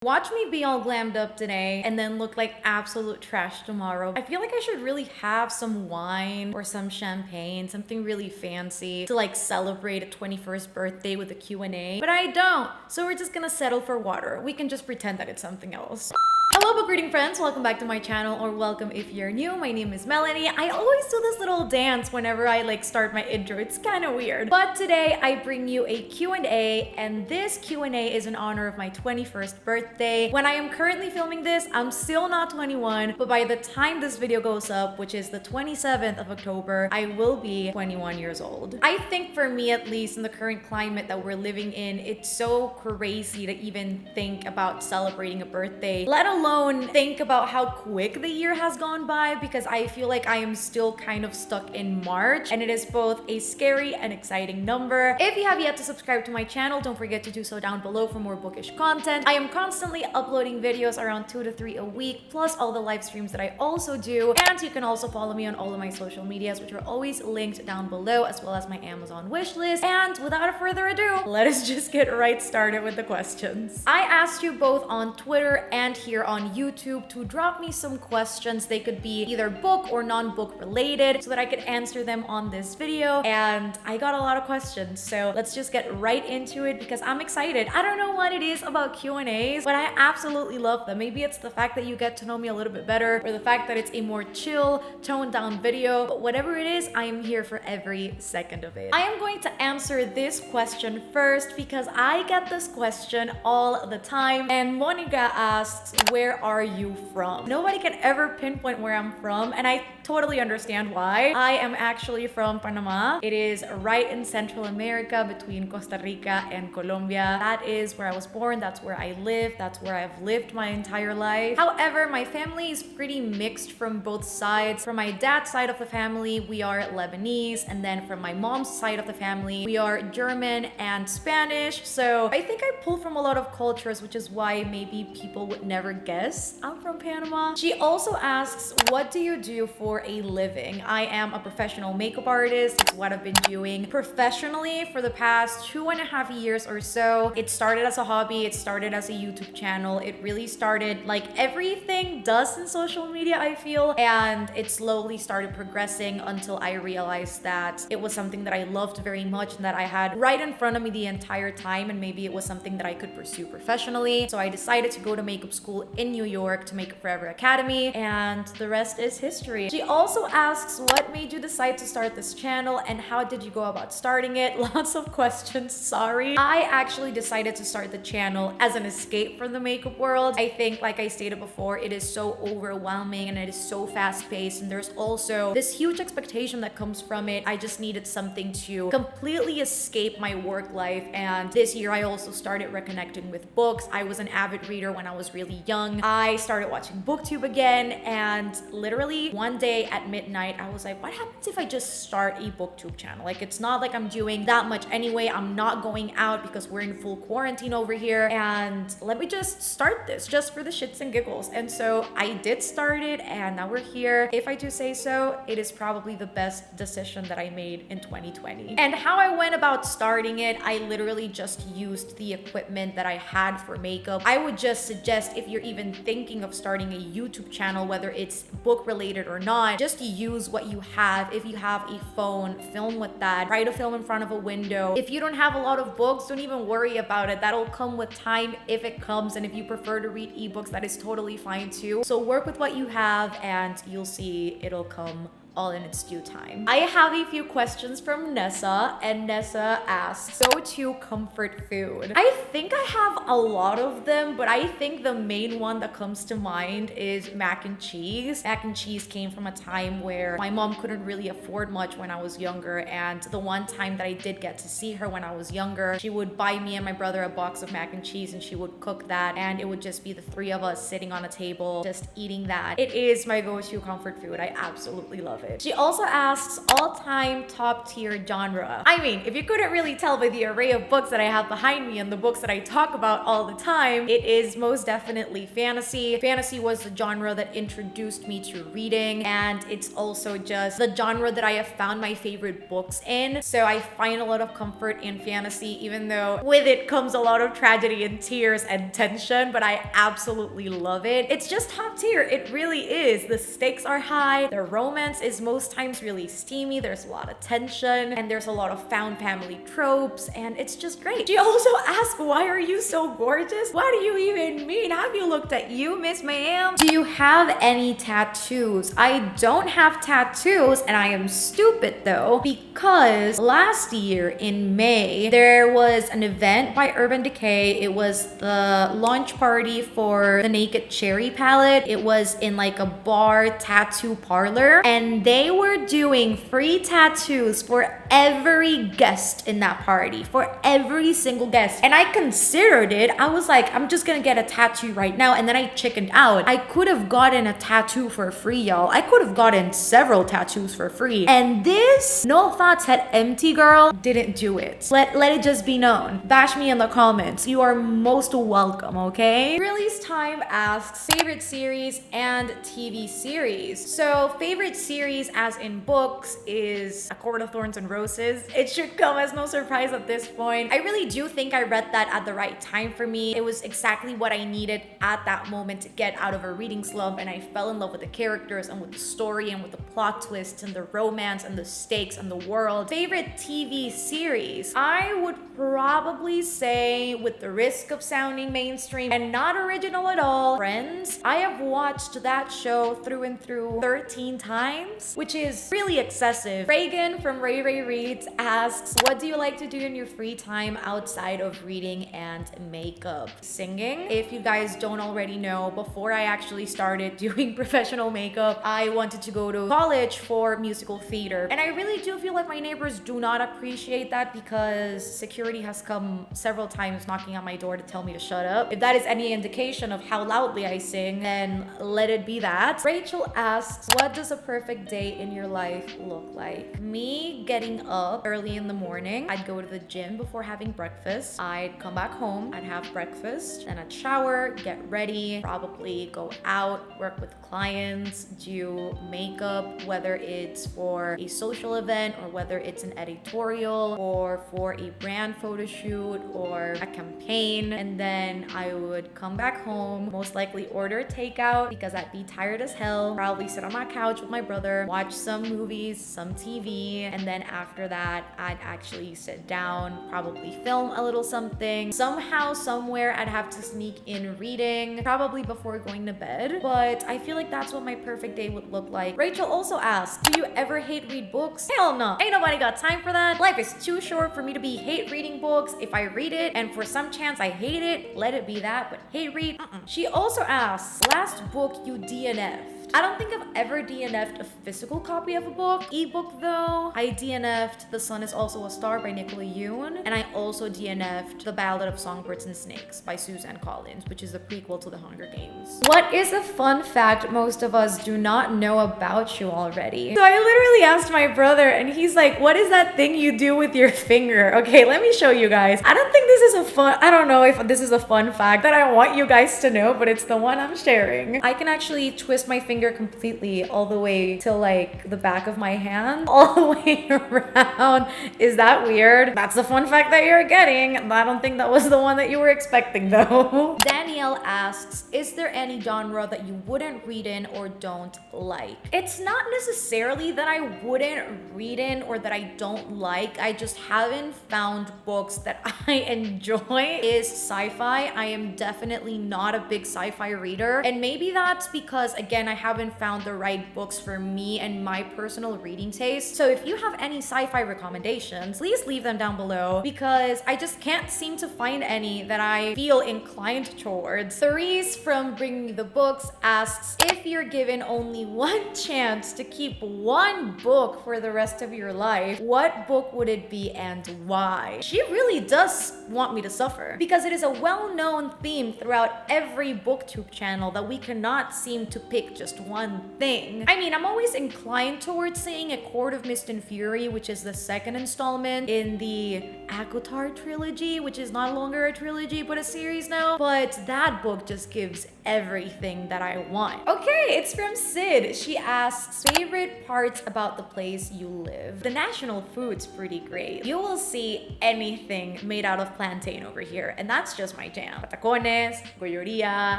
Watch me be all glammed up today and then look like absolute trash tomorrow. I feel like I should really have some wine or some champagne, something really fancy to like celebrate a 21st birthday with a Q&A, but I don't. So we're just gonna settle for water. We can just pretend that it's something else. Hello book reading friends, welcome back to my channel, or welcome if you're new. My name is Melanie. I always do this little dance whenever I like start my intro. It's kind of weird. But today I bring you a Q&A, and this Q&A is in honor of my 21st birthday. When I am currently filming this, I'm still not 21, but by the time this video goes up, which is the 27th of October, I will be 21 years old. I think for me, at least in the current climate that we're living in, it's so crazy to even think about celebrating a birthday, let alone think about how quick the year has gone by, because I feel like I am still kind of stuck in March, and it is both a scary and exciting number. If you have yet to subscribe to my channel, don't forget to do so down below for more bookish content. I am constantly uploading videos around 2 to 3 a week, plus all the live streams that I also do, and you can also follow me on all of my social medias, which are always linked down below, as well as my Amazon wishlist. And without further ado, let us just get right started with the questions. I asked you both on Twitter and here on YouTube to drop me some questions. They could be either book or non-book related so that I could answer them on this video, and I got a lot of questions, so let's just get right into it because I'm excited. I don't know what it is about Q&As, but I absolutely love them. Maybe it's the fact that you get to know me a little bit better, or the fact that it's a more chill, toned down video, but whatever it is, I am here for every second of it. I am going to answer this question first because I get this question all the time, and Monica asks, where are you from? Nobody can ever pinpoint where I'm from, and I totally understand why. I am actually from Panama. It is right in Central America between Costa Rica and Colombia. That is where I was born. That's where I live. That's where I've lived my entire life. However, my family is pretty mixed from both sides. From my dad's side of the family, we are Lebanese, and then from my mom's side of the family, we are German and Spanish. So I think I pull from a lot of cultures, which is why maybe people would never guess I'm from Panama. She also asks, what do you do for a living? I am a professional makeup artist. It's what I've been doing professionally for the past 2.5 years or so. It started as a hobby. It started as a YouTube channel. It really started like everything does in social media, I feel, and it slowly started progressing until I realized that it was something that I loved very much and that I had right in front of me the entire time, and maybe it was something that I could pursue professionally. So I decided to go to makeup school in New York to Makeup Forever Academy, and the rest is history. She also asks, what made you decide to start this channel and how did you go about starting it? Lots of questions, sorry. I actually decided to start the channel as an escape from the makeup world. I think, like I stated before, it is so overwhelming and it is so fast-paced, and there's also this huge expectation that comes from it. I just needed something to completely escape my work life, and this year I also started reconnecting with books. I was an avid reader when I was really young. I started watching booktube again, and literally one day at midnight I was like, what happens if I just start a booktube channel? Like, it's not like I'm doing that much anyway. I'm not going out because we're in full quarantine over here, and let me just start this just for the shits and giggles. And so I did start it, and now we're here. If I do say so, it is probably the best decision that I made in 2020. And how I went about starting it, I literally just used the equipment that I had for makeup. I would just suggest, if you're even thinking of starting a YouTube channel, whether it's book related or not, just use what you have. If you have a phone, film with that. Try to film in front of a window. If you don't have a lot of books, don't even worry about it. That'll come with time if it comes, and if you prefer to read ebooks, that is totally fine too. So work with what you have and you'll see it'll come all in its due time. I have a few questions from Nessa, and Nessa asks, go-to comfort food. I think I have a lot of them, but I think the main one that comes to mind is mac and cheese. Mac and cheese came from a time where my mom couldn't really afford much when I was younger, and the one time that I did get to see her when I was younger, she would buy me and my brother a box of mac and cheese, and she would cook that, and it would just be the three of us sitting on a table just eating that. It is my go-to comfort food. I absolutely love love it. She also asks all-time top tier genre. I mean, if you couldn't really tell by the array of books that I have behind me and the books that I talk about all the time, it is most definitely fantasy. Fantasy was the genre that introduced me to reading, and it's also just the genre that I have found my favorite books in. So I find a lot of comfort in fantasy, even though with it comes a lot of tragedy and tears and tension, but I absolutely love it. It's just top tier. It really is. The stakes are high. The romance is most times really steamy. There's a lot of tension and there's a lot of found family tropes, and it's just great. She also asked, why are you so gorgeous? What do you even mean? Have you looked at you, Miss Ma'am? Do you have any tattoos? I don't have tattoos, and I am stupid though, because last year in May, there was an event by Urban Decay. It was the launch party for the Naked Cherry palette. It was in like a bar tattoo parlor, and they were doing free tattoos for every guest in that party, for every single guest. And I considered it. I was like, I'm just gonna get a tattoo right now, and then I chickened out. I could have gotten a tattoo for free, y'all. I could have gotten several tattoos for free, and this No Thoughts Head Empty girl didn't do it. Let it just be known. Bash me in the comments. You are most welcome, okay? Release Time asks favorite series and TV series. So favorite series as in books is A Court of Thorns and Roses. It should come as no surprise at this point. I really do think I read that at the right time for me. It was exactly what I needed at that moment to get out of a reading slump, and I fell in love with the characters and with the story and with the plot twists and the romance and the stakes and the world. Favorite TV series? I would probably say, with the risk of sounding mainstream and not original at all, Friends. I have watched that show through and through 13 times, which is really excessive. Reagan from Ray Reads asks, what do you like to do in your free time outside of reading and makeup? Singing. If you guys don't already know, before I actually started doing professional makeup, I wanted to go to college for musical theater, and I really do feel like my neighbors do not appreciate that, because security has come several times knocking on my door to tell me to shut up. If that is any indication of how loudly I sing, then let it be that. Rachel asks, what does a perfect day in your life look like? Me getting up early in the morning. I'd go to the gym before having breakfast. I'd come back home, I'd have breakfast, then I'd shower, get ready, probably go out, work with clients, do makeup, whether it's for a social event or whether it's an editorial or for a brand photo shoot or a campaign. And then I would come back home, most likely order takeout because I'd be tired as hell, probably sit on my couch with my brother, watch some movies, some TV, and then after that I'd actually sit down, probably film a little something. Somehow, somewhere, I'd have to sneak in reading, probably before going to bed, but I feel like that's what my perfect day would look like. Rachel also asks, do you ever hate read books? Hell no. Ain't nobody got time for that. Life is too short for me to be hate reading books. If I read it and for some chance I hate it, let it be that, but hate read, She also asks, last book you DNF'd. I don't think I've ever DNF'd a physical copy of a book. Ebook though, I DNF'd The Sun Is Also a Star by Nicola Yoon, and I also DNF'd The Ballad of Songbirds and Snakes by Suzanne Collins, which is the prequel to The Hunger Games. What is a fun fact most of us do not know about you already? So I literally asked my brother, and he's like, what is that thing you do with your finger? Okay, let me show you guys. I don't think this is I don't know if this is a fun fact that I want you guys to know, but it's the one I'm sharing. I can actually twist my finger completely all the way to like the back of my hand, all the way around. Is that weird? That's the fun fact that you're getting. I don't think that was the one that you were expecting though. Danielle asks, is there any genre that you wouldn't read in or don't like? It's not necessarily that I wouldn't read in or that I don't like. I just haven't found books that I enjoy. Is sci-fi. I am definitely not a big sci-fi reader, and maybe that's because, again, I haven't found the right books for me and my personal reading taste. So if you have any sci-fi recommendations, please leave them down below, because I just can't seem to find any that I feel inclined towards. Therese from Bring Me the Books asks, if you're given only one chance to keep one book for the rest of your life, what book would it be and why? She really does want me to suffer, because it is a well-known theme throughout every booktube channel that we cannot seem to pick just least one thing. I mean, I'm always inclined towards saying A Court of Mist and Fury, which is the second installment in the ACOTAR trilogy, which is no longer a trilogy but a series now. But that book just gives everything that I want. Okay, it's from Sid. She asks, favorite parts about the place you live? The national food's pretty great. You will see anything made out of plantain over here, and that's just my jam. Patacones, goyoría,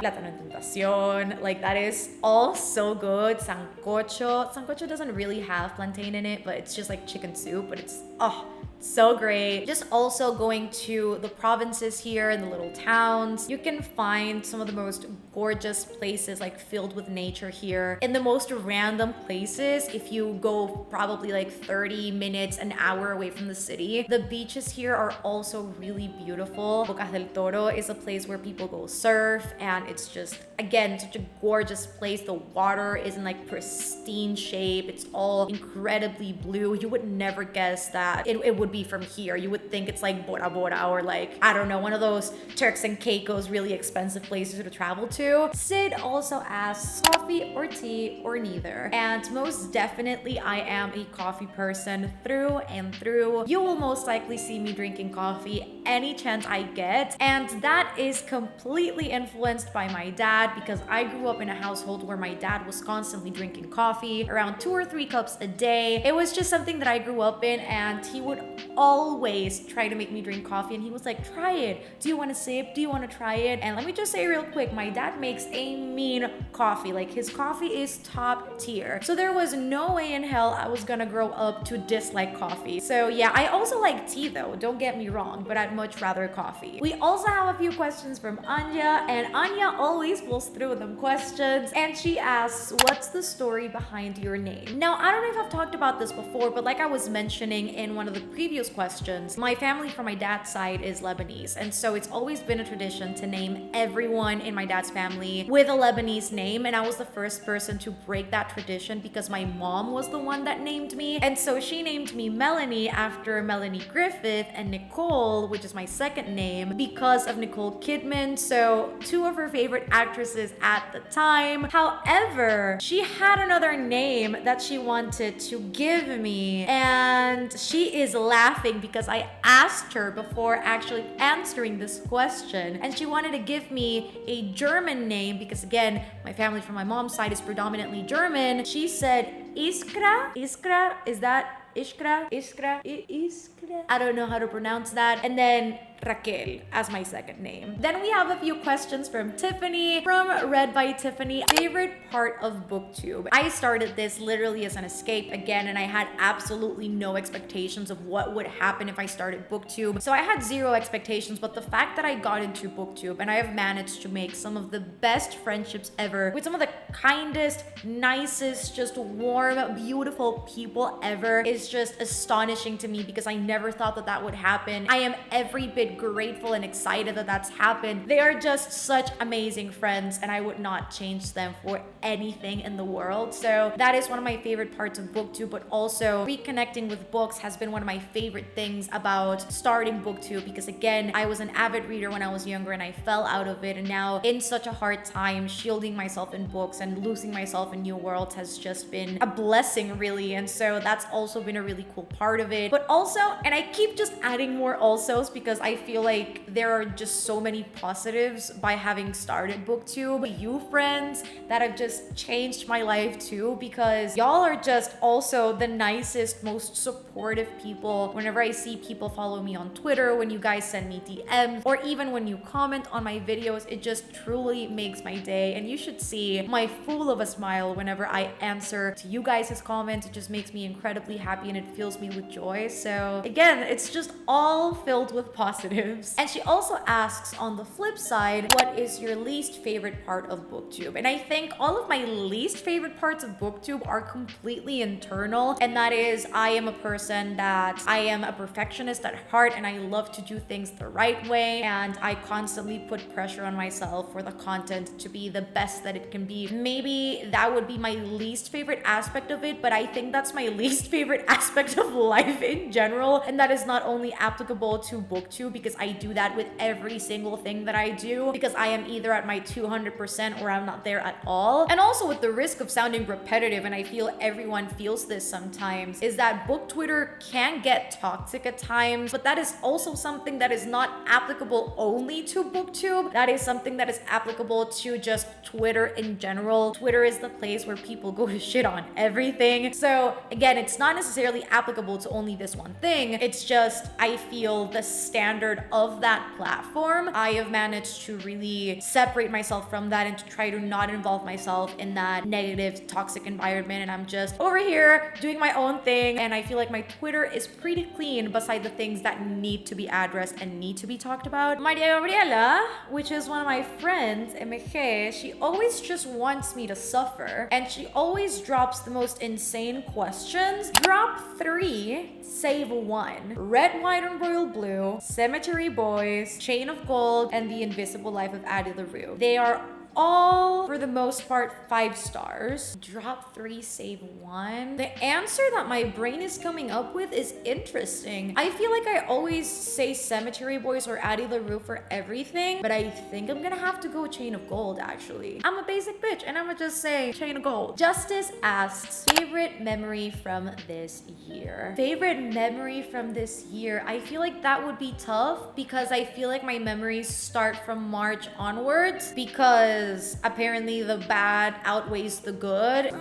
plátano en tentación, like that is all so good. Sancocho. Sancocho doesn't really have plantain in it, but it's just like chicken soup, but it's, oh, so great. Just also going to the provinces here and the little towns, you can find some of the most gorgeous places like filled with nature here in the most random places. If you go probably like 30 minutes, an hour away from the city, the beaches here are also really beautiful. Bocas del Toro is a place where people go surf, and it's just, again, such a gorgeous place. The water is in like pristine shape. It's all incredibly blue. You would never guess that it would be from here. You would think it's like Bora Bora or like, I don't know, one of those Turks and Caicos really expensive places to travel to. Sid also asks, coffee or tea or neither? And most definitely I am a coffee person through and through. You will most likely see me drinking coffee any chance I get, and that is completely influenced by my dad, because I grew up in a household where my dad was constantly drinking coffee, around 2 or 3 cups a day. It was just something that I grew up in, and he would always try to make me drink coffee, and he was like, try it. Do you want to sip? Do you want to try it? And let me just say real quick, my dad makes a mean coffee. Like, his coffee is top tier. So there was no way in hell I was gonna grow up to dislike coffee. So yeah, I also like tea though, don't get me wrong, but I'd much rather coffee. We also have a few questions from Anya, and Anya always pulls through them questions, and she asks, what's the story behind your name? Now, I don't know if I've talked about this before, but like I was mentioning in one of the previous questions, my family from my dad's side is Lebanese, and so it's always been a tradition to name everyone in my dad's family with a Lebanese name, and I was the first person to break that tradition because my mom was the one that named me, and so she named me Melanie after Melanie Griffith, and Nicole, which is my second name, because of Nicole Kidman, so 2 of her favorite actresses at the time. However, she had another name that she wanted to give me, and she is laughing because I asked her before actually answering this question, and she wanted to give me a German name because, again, my family from my mom's side is predominantly German. She said Iskra. Iskra, is that Iskra? Iskra? Iskra? I don't know how to pronounce that. And then Raquel as my second name. Then we have a few questions from Tiffany, from Read by Tiffany. Favorite part of booktube? I started this literally as an escape again, and I had absolutely no expectations of what would happen if I started booktube. So I had 0 expectations, but the fact that I got into booktube and I have managed to make some of the best friendships ever with some of the kindest, nicest, just warm, beautiful people ever is just astonishing to me, because I never thought that that would happen. I am every bit grateful and excited that that's happened. They are just such amazing friends, and I would not change them for anything in the world. So that is one of my favorite parts of booktube, but also reconnecting with books has been one of my favorite things about starting booktube, because again, I was an avid reader when I was younger and I fell out of it, and now in such a hard time, shielding myself in books and losing myself in new worlds has just been a blessing, really. And so that's also been a really cool part of it. But also, and I keep just adding more alsos because I feel like there are just so many positives by having started booktube. You friends that have just changed my life too, because y'all are just also the nicest, most supportive people. Whenever I see people follow me on Twitter, when you guys send me DMs, or even when you comment on my videos, it just truly makes my day. And you should see my fool of a smile whenever I answer to you guys' comments. It just makes me incredibly happy and it fills me with joy. So again, it's just all filled with positives. And she also asks, on the flip side, what is your least favorite part of booktube? And I think all of my least favorite parts of booktube are completely internal, and that is, I am a person that I am a perfectionist at heart, and I love to do things the right way, and I constantly put pressure on myself for the content to be the best that it can be. Maybe that would be my least favorite aspect of it, but I think that's my least favorite aspect of life in general, and that is not only applicable to booktube, booktube because I do that with every single thing that I do, because I am either at my 200% or I'm not there at all. And also with the risk of sounding repetitive, and I feel everyone feels this sometimes, is that book Twitter can get toxic at times, but that is also something that is not applicable only to booktube. That is something that is applicable to just Twitter in general. Twitter is the place where people go to shit on everything. So again, it's not necessarily applicable to only this one thing. It's just, I feel the standard of that platform, I have managed to really separate myself from that and to try to not involve myself in that negative, toxic environment. And I'm just over here doing my own thing. And I feel like my Twitter is pretty clean beside the things that need to be addressed and need to be talked about. Maria Gabriela, which is one of my friends, MG, she always just wants me to suffer. And she always drops the most insane questions. Drop 3, save 1. Red, White, and Royal Blue, Cemetery Boys, Chain of Gold, and The Invisible Life of Addie LaRue. They are all, for the most part, 5 stars. Drop 3, save 1. The answer that my brain is coming up with is interesting. I feel like I always say Cemetery Boys or Addie LaRue for everything, but I think I'm gonna have to go Chain of Gold, actually. I'm a basic bitch, and I'm gonna just say Chain of Gold. Justice asks, favorite memory from this year? Favorite memory from this year? I feel like that would be tough because I feel like my memories start from March onwards, because apparently the bad outweighs the good.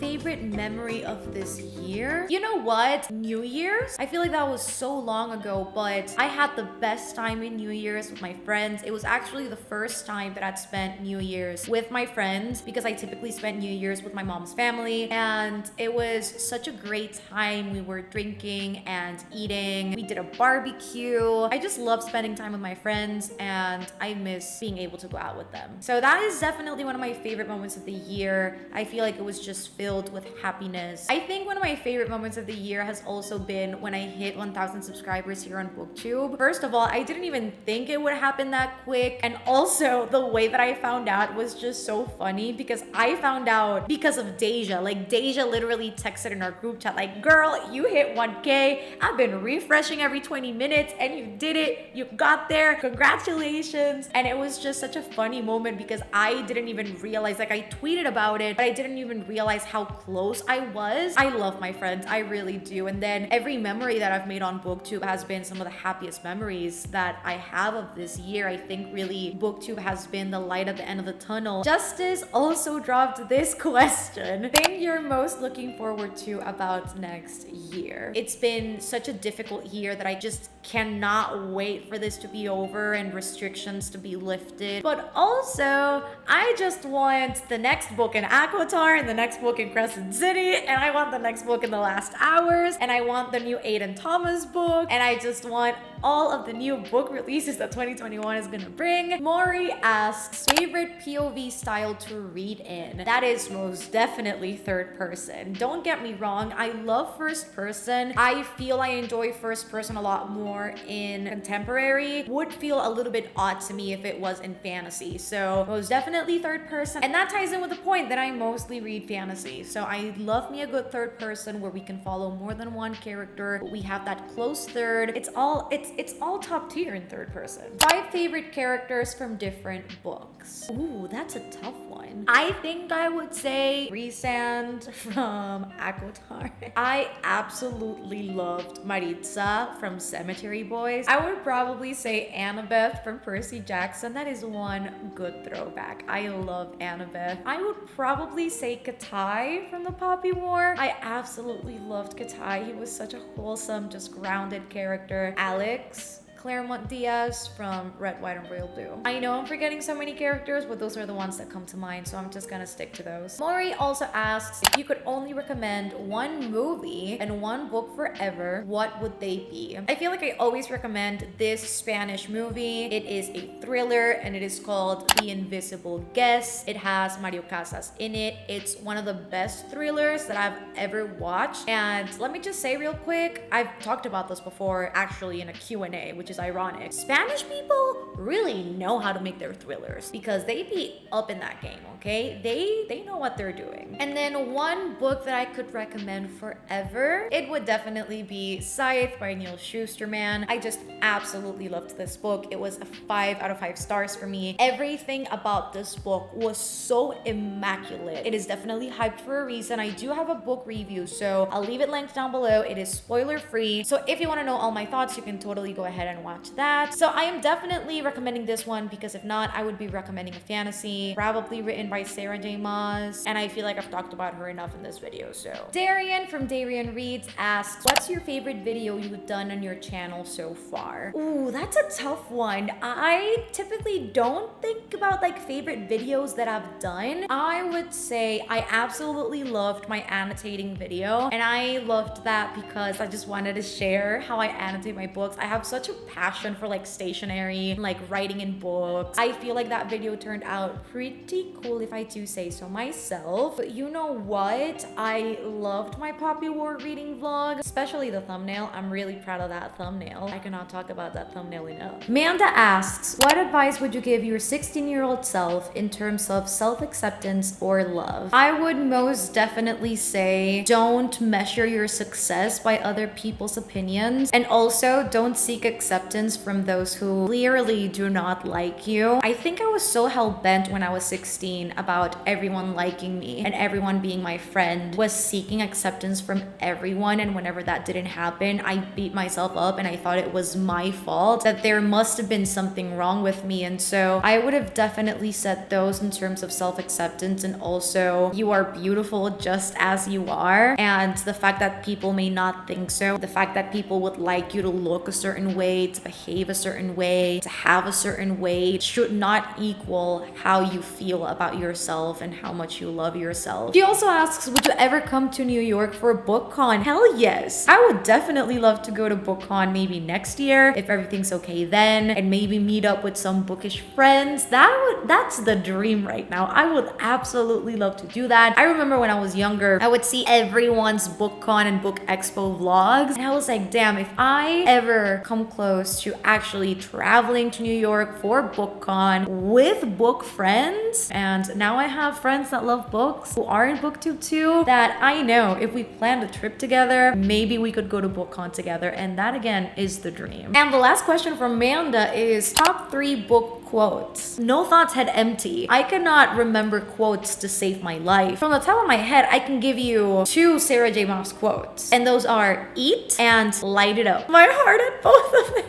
Favorite memory of this year? You know what? New Year's? I feel like that was so long ago, but I had the best time in New Year's with my friends. It was actually the first time that I'd spent New Year's with my friends, because I typically spent New Year's with my mom's family, and it was such a great time. We were drinking and eating. We did a barbecue. I just love spending time with my friends, and I miss being able to go out with them. So that is definitely one of my favorite moments of the year. I feel like it was just filled with happiness. I think one of my favorite moments of the year has also been when I hit 1,000 subscribers here on booktube. First of all, I didn't even think it would happen that quick, and also the way that I found out was just so funny, because I found out because of Deja. Like, Deja literally texted in our group chat like, girl, you hit 1K. I've been refreshing every 20 minutes and you did it. You got there. Congratulations. And it was just such a funny moment because I didn't even realize, like, I tweeted about it, but I didn't even realize how close I was. I love my friends, I really do. And then every memory that I've made on booktube has been some of the happiest memories that I have of this year. I think really booktube has been the light at the end of the tunnel. Justice also dropped this question: thing you're most looking forward to about next year? It's been such a difficult year that I just cannot wait for this to be over and restrictions to be lifted. But also, I just want the next book in Aquatar and the next book in Crescent City, and I want the next book in The Last Hours, and I want the new Aiden Thomas book, and I just want all of the new book releases that 2021 is gonna bring. Maury asks, favorite POV style to read in? That is most definitely third person. Don't get me wrong, I love first person. I feel I enjoy first person a lot more in contemporary. Would feel a little bit odd to me if it was in fantasy. So most definitely third person. And that ties in with the point that I mostly read fantasy. So I love me a good third person where we can follow more than one character, but we have that close third. It's all top tier in third person. 5 favorite characters from different books. Ooh, that's a tough one. I think I would say Rhysand from Aquatar. I absolutely loved Maritza from Cemetery Boys. I would probably say Annabeth from Percy Jackson. That is one good throwback. I love Annabeth. I would probably say Katai from the Poppy War. I absolutely loved Katai. He was such a wholesome, just grounded character. Alex Claremont Diaz from Red, White, and Royal Blue. I know I'm forgetting so many characters, but those are the ones that come to mind, so I'm just gonna stick to those. Maury also asks, if you could only recommend one movie and one book forever, what would they be? I feel like I always recommend this Spanish movie. It is a thriller and it is called The Invisible Guest. It has Mario Casas in it. It's one of the best thrillers that I've ever watched. And let me just say real quick, I've talked about this before actually in a Q&A, which is is ironic. Spanish people really know how to make their thrillers because they be up in that game, okay? They know what they're doing. And then one book that I could recommend forever, it would definitely be Scythe by Neil Shusterman. I just absolutely loved this book. It was a 5 out of 5 stars for me. Everything about this book was so immaculate. It is definitely hyped for a reason. I do have a book review, so I'll leave it linked down below. It is spoiler free. So if you want to know all my thoughts, you can totally go ahead and watch that. So I am definitely recommending this one because if not, I would be recommending a fantasy, probably written by Sarah J. Maas. And I feel like I've talked about her enough in this video. So Darian from Darian Reads asks, what's your favorite video you've done on your channel so far? Ooh, that's a tough one. I typically don't think about like favorite videos that I've done. I would say I absolutely loved my annotating video, and I loved that because I just wanted to share how I annotate my books. I have such a passion for like stationery and like writing in books. I feel like that video turned out pretty cool if I do say so myself. But you know what? I loved my Poppy War reading vlog, especially the thumbnail. I'm really proud of that thumbnail. I cannot talk about that thumbnail enough. Amanda asks, what advice would you give your 16-year-old self in terms of self-acceptance or love? I would most definitely say don't measure your success by other people's opinions, and also don't seek acceptance from those who clearly do not like you. I think I was so hell-bent when I was 16 about everyone liking me and everyone being my friend, was seeking acceptance from everyone, and whenever that didn't happen, I beat myself up and I thought it was my fault, that there must have been something wrong with me. And so I would have definitely said those in terms of self-acceptance, and also you are beautiful just as you are, and the fact that people may not think so, the fact that people would like you to look a certain way, to behave a certain way, to have a certain way, should not equal how you feel about yourself and how much you love yourself. She also asks, would you ever come to New York for a BookCon? Hell yes. I would definitely love to go to BookCon maybe next year if everything's okay then, and maybe meet up with some bookish friends. That's the dream right now. I would absolutely love to do that. I remember when I was younger, I would see everyone's BookCon and Book Expo vlogs, and I was like, damn, if I ever come close to actually traveling to New York for BookCon with book friends, and now I have friends that love books who are in booktube too, that I know if we planned a trip together, maybe we could go to BookCon together, and that again is the dream. And the last question from Amanda is top 3 book quotes. No thoughts, head empty. I cannot remember quotes to save my life. From the top of my head, I can give you 2 Sarah J. Maas quotes, and those are eat and light it up. My heart at both of them.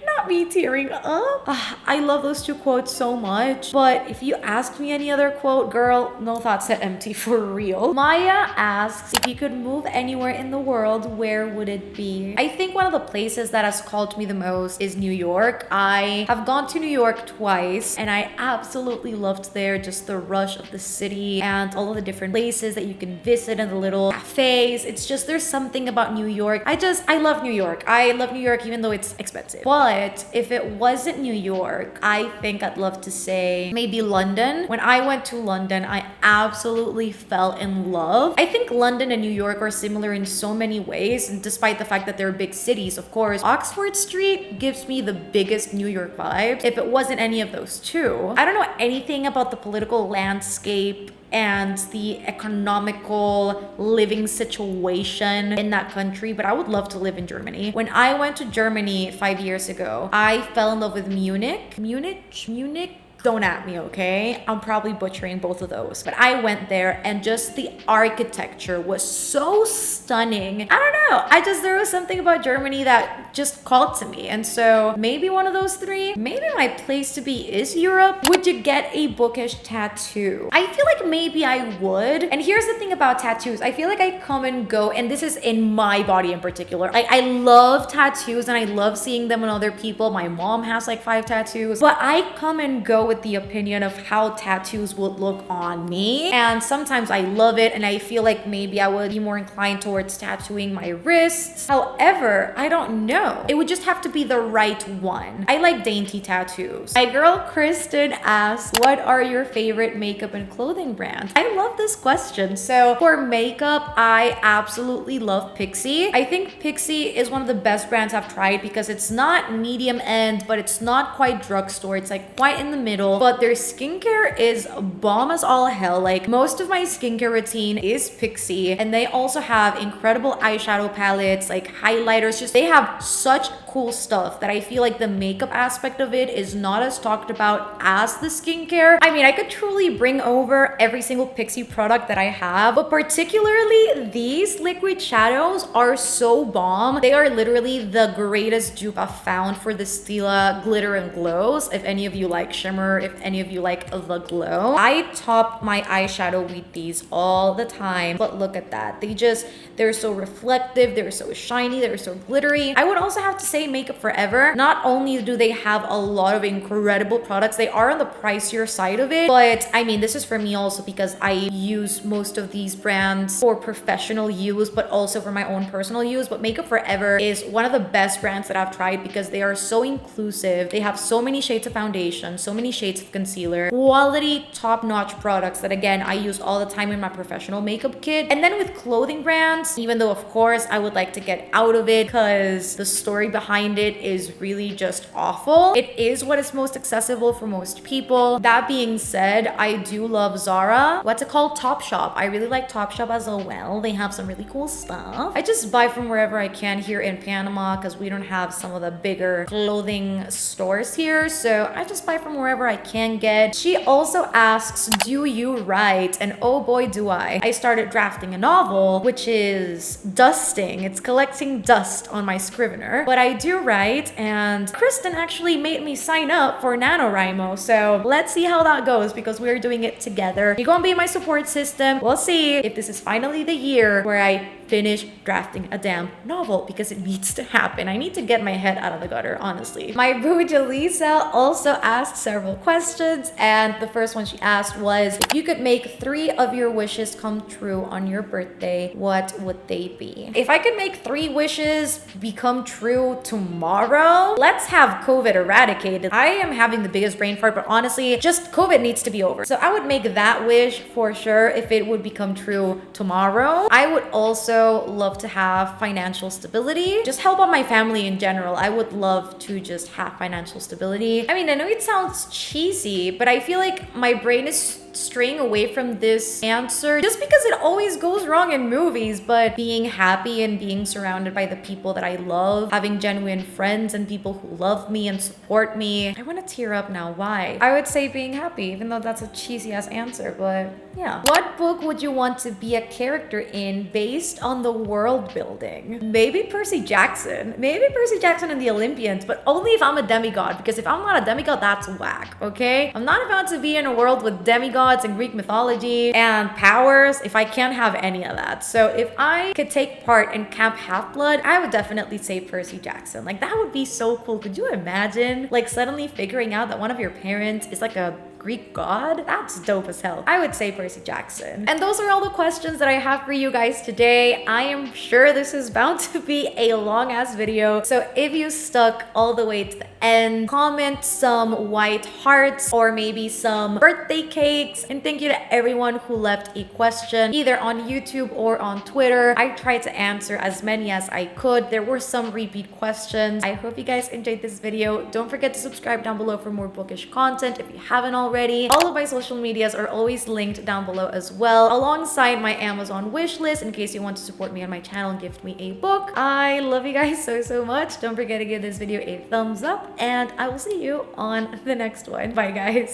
Not me tearing up. I love those 2 quotes so much, but if you asked me any other quote, girl, no thoughts, set empty for real. Maya asks, if you could move anywhere in the world, where would it be? I think one of the places that has called me the most is New York. I have gone to New York twice, and I absolutely loved there, just the rush of the city and all of the different places that you can visit and the little cafes. It's just, there's something about New York. I love New York. I love New York even though it's expensive. But if it wasn't New York, I think I'd love to say maybe London. When I went to London, I absolutely fell in love. I think London and New York are similar in so many ways, and despite the fact that they're big cities, of course, Oxford Street gives me the biggest New York vibes. If it wasn't any of those 2, I don't know anything about the political landscape and the economical living situation in that country, but I would love to live in Germany. When I went to Germany 5 years ago, I fell in love with Munich. Don't at me, okay? I'm probably butchering both of those. But I went there, and just the architecture was so stunning. I don't know. There was something about Germany that just called to me. And so maybe one of those 3. Maybe my place to be is Europe. Would you get a bookish tattoo? I feel like maybe I would. And here's the thing about tattoos. I feel like I come and go, and this is in my body in particular. I love tattoos, and I love seeing them on other people. My mom has like 5 tattoos. But I come and go with the opinion of how tattoos would look on me. And sometimes I love it and I feel like maybe I would be more inclined towards tattooing my wrists. However, I don't know. It would just have to be the right one. I like dainty tattoos. My girl Kristen asked, what are your favorite makeup and clothing brands? I love this question. So for makeup, I absolutely love Pixie. I think Pixie is one of the best brands I've tried because it's not medium end, but it's not quite drugstore. It's like quite in the middle, but their skincare is bomb as all hell. Like most of my skincare routine is Pixie, and they also have incredible eyeshadow palettes, like highlighters. Just they have such cool stuff that I feel like the makeup aspect of it is not as talked about as the skincare. I mean, I could truly bring over every single Pixie product that I have, but particularly these liquid shadows are so bomb. They are literally the greatest dupe I've found for the Stila glitter and glows. If any of you like shimmer, if any of you like the glow, I top my eyeshadow with these all the time. But look at that. They're so reflective, they're so shiny, they're so glittery. I would also have to say Makeup Forever. Not only do they have a lot of incredible products, they are on the pricier side of it, but I mean, this is for me also because I use most of these brands for professional use, but also for my own personal use. But Makeup Forever is one of the best brands that I've tried because they are so inclusive. They have so many shades of foundation, so many shades of concealer, quality, top-notch products that again, I use all the time in my professional makeup kit. And then with clothing brands, even though of course I would like to get out of it because the story behind it is really just awful, it is what is most accessible for most people. That being said, I do love Zara. What's it called? Topshop. I really like Topshop as well. They have some really cool stuff. I just buy from wherever I can here in Panama because we don't have some of the bigger clothing stores here, so I just buy from wherever I can get. She also asks, do you write? And oh boy, do I. I started drafting a novel, which is dusting. It's collecting dust on my Scrivener, but I do write, and Kristen actually made me sign up for NaNoWriMo, so let's see how that goes because we're doing it together. You're gonna be my support system. We'll see if this is finally the year where I finish drafting a damn novel because it needs to happen. I need to get my head out of the gutter, honestly. My boo Jaleesa also asked several questions, and the first one she asked was, if you could make 3 of your wishes come true on your birthday, what would they be? If I could make 3 wishes become true tomorrow, let's have COVID eradicated. I am having the biggest brain fart, but honestly, just COVID needs to be over. So I would make that wish for sure if it would become true tomorrow. I would also love to have financial stability, just help out my family in general. I would love to just have financial stability. I mean, I know it sounds cheesy, but I feel like my brain is straying away from this answer just because it always goes wrong in movies. But being happy and being surrounded by the people that I love, having genuine friends and people who love me and support me. I want to tear up now. Why? I would say being happy, even though that's a cheesy ass answer, but yeah. What book would you want to be a character in based on the world building? Maybe Percy Jackson. Maybe Percy Jackson and the Olympians, but only if I'm a demigod, because if I'm not a demigod, that's whack, okay? I'm not about to be in a world with demigods and Greek mythology and powers if I can't have any of that. So if I could take part in Camp Half-Blood, I would definitely say Percy Jackson. Like, that would be so cool. Could you imagine like suddenly figuring out that one of your parents is like a Greek god? That's dope as hell. I would say Percy Jackson. And those are all the questions that I have for you guys today. I am sure this is bound to be a long ass video. So if you stuck all the way to the end, comment some white hearts or maybe some birthday cakes. And thank you to everyone who left a question either on YouTube or on Twitter. I tried to answer as many as I could. There were some repeat questions. I hope you guys enjoyed this video. Don't forget to subscribe down below for more bookish content if you haven't already. All of my social medias are always linked down below as well, alongside my Amazon wish list in case you want to support me on my channel and gift me a book. I love you guys so much. Don't forget to give this video a thumbs up, and I will see you on the next one. Bye guys.